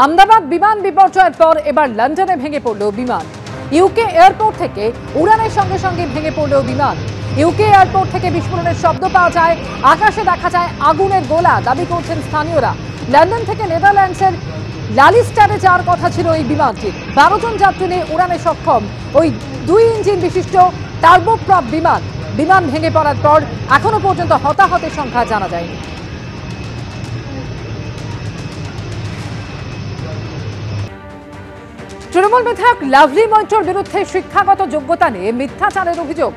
আহমেদাবাদ বিমান বিপর্যয়ের পর এবার লন্ডনে ভেঙে পড়ল বিমান। ইউকে এয়ারপোর্ট থেকে উড়ানের সঙ্গে সঙ্গে ভেঙে পড়ল বিমান। ইউকে এয়ারপোর্ট থেকে বিস্ফোরণের শব্দ পাওয়া যায়, আকাশে দেখা যায় আগুনের গোলা, দাবি করছেন স্থানীয়রা। লন্ডন থেকে নেদারল্যান্ডসের লালিস্টারে যাওয়ার কথা ছিল এই বিমানটির। 12 জন যাত্রী নিয়ে উড়ানে সক্ষম ওই 2 ইঞ্জিন বিশিষ্ট টার্বোপ্রপ বিমান ভেঙে পড়ার পর এখনো পর্যন্ত হতাহতের সংখ্যা জানা যায়নি। তৃণমূল বিধায়ক লাভলি মৈত্রর বিরুদ্ধে শিক্ষাগত যোগ্যতা নিয়ে মিথ্যাচারের অভিযোগ।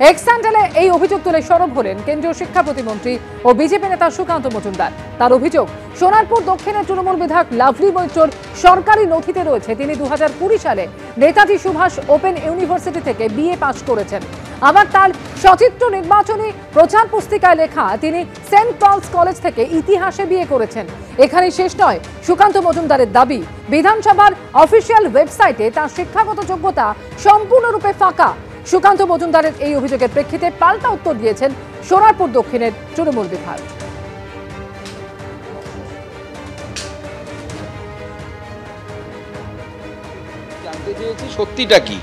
এক্স স্যান্ডেলে এই অভিযোগ তুলে সরব হলেন কেন্দ্রীয় শিক্ষা প্রতিমন্ত্রী ও বিজেপি নেতা সুকান্ত মজুমদার। তার অভিযোগ, সোনারপুর দক্ষিণের তৃণমূল বিধায়ক লাভলি মৈত্রর সরকারি নথিতে রয়েছে তিনি 2020 সালে নেতাজি সুভাষ ওপেন ইউনিভার্সিটি থেকে বিএ পাস করেছেন। আবার তার সচিত্র নির্বাচনী প্রচার পুস্তিকায় লেখা তিনি সেন্ট পলস কলেজ থেকে ইতিহাসে বিএ করেছেন। এখানে শেষ নয়, সুকান্ত মজুমদারের দাবি বিধানসভার অফিসিয়াল ওয়েবসাইটে তার শিক্ষাগত যোগ্যতা সম্পূর্ণরূপে ফাঁকা। সুকান্ত মজুমদারের এই অভিযোগের প্রেক্ষিতে পাল্টা উত্তর দিয়েছেন সোনারপুর দক্ষিণের তৃণমূল বিধায়ক। জানতে চেয়েছি সত্যিটা কি।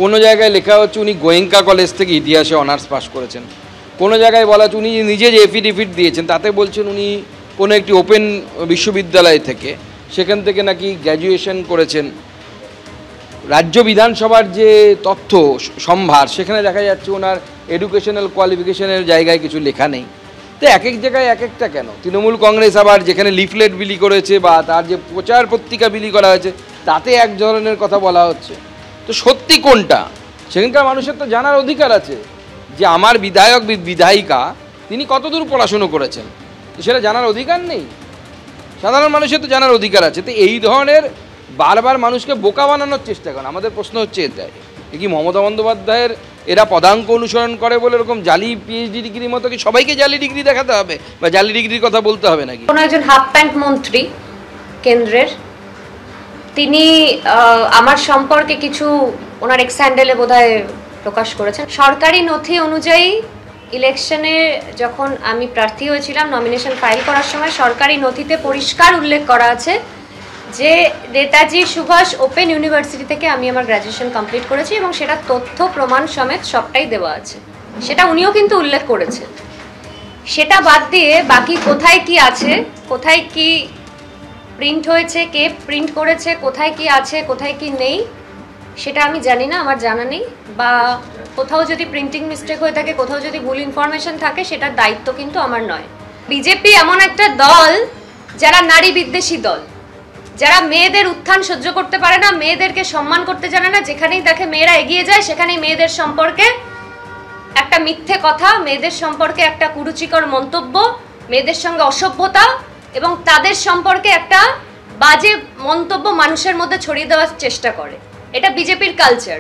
কোনো জায়গায় লেখা হচ্ছে উনি গোয়েঙ্কা কলেজ থেকে ইতিহাসে অনার্স পাস করেছেন, কোনো জায়গায় বলা হচ্ছে উনি নিজে যে এফিডেভিট দিয়েছেন তাতে বলছেন উনি কোনো একটি ওপেন বিশ্ববিদ্যালয় থেকে সেখান থেকে নাকি গ্র্যাজুয়েশন করেছেন। রাজ্য বিধানসভার যে তথ্য সম্ভার সেখানে দেখা যাচ্ছে ওনার এডুকেশনাল কোয়ালিফিকেশনের জায়গায় কিছু লেখা নেই। তো এক এক জায়গায় এক একটা কেন? তৃণমূল কংগ্রেস আবার যেখানে লিফলেট বিলি করেছে বা তার যে প্রচার পত্রিকা বিলি করা হয়েছে তাতে এক ধরনের কথা বলা হচ্ছে। তো সত্যি কোনটা সেখানকার মানুষের তো জানার অধিকার আছে যে আমার বিধায়ক বিধায়িকা তিনি কতদূর পড়াশুনো করেছেন, সেটা জানার অধিকার নেই? সাধারণ মানুষের তো জানার অধিকার আছে। তো এই ধরনের বারবার মানুষকে বোকা বানানোর চেষ্টা করেন। আমাদের প্রশ্ন হচ্ছে এটাই, কি মমতা বন্দ্যোপাধ্যায়ের এরা পদাঙ্ক অনুসরণ করে বলে এরকম জালি পিএইচডি ডিগ্রির মতো কি সবাইকে জালি ডিগ্রি দেখাতে হবে বা জালি ডিগ্রির কথা বলতে হবে নাকি? কোনো একজন হাফ প্যান্ট মন্ত্রী কেন্দ্রের তিনি আমার সম্পর্কে কিছু ওনার এক্স হ্যান্ডেলে বোধহয় প্রকাশ করেছেন। সরকারি নথি অনুযায়ী ইলেকশনে যখন আমি প্রার্থী হয়েছিলাম, নমিনেশন ফাইল করার সময় সরকারি নথিতে পরিষ্কার উল্লেখ করা আছে যে নেতাজি সুভাষ ওপেন ইউনিভার্সিটি থেকে আমি আমার গ্র্যাজুয়েশন কমপ্লিট করেছি এবং সেটা তথ্য প্রমাণ সমেত সবটাই দেওয়া আছে। সেটা উনিও কিন্তু উল্লেখ করেছেন। সেটা বাদ দিয়ে বাকি কোথায় কি আছে, কোথায় কি প্রিন্ট হয়েছে, কে প্রিন্ট করেছে, কোথায় কি আছে কোথায় কি নেই সেটা আমি জানি না, আমার জানা নেই। বা কোথাও যদি প্রিন্টিং মিস্টেক হয়ে থাকে, কোথাও যদি ভুল ইনফরমেশন থাকে, সেটার দায়িত্ব কিন্তু আমার নয়। বিজেপি এমন একটা দল যারা নারী বিদ্বেষী দল, যারা মেয়েদের উত্থান সহ্য করতে পারে না, মেয়েদেরকে সম্মান করতে জানে না। যেখানেই দেখে মেয়েরা এগিয়ে যায় সেখানেই মেয়েদের সম্পর্কে একটা মিথ্যে কথা, মেয়েদের সম্পর্কে একটা কুরুচিকর মন্তব্য, মেয়েদের সঙ্গে অসভ্যতা এবং তাদের সম্পর্কে একটা বাজে মন্তব্য মানুষের মধ্যে ছড়িয়ে দেওয়ার চেষ্টা করে। এটা বিজেপির কালচার।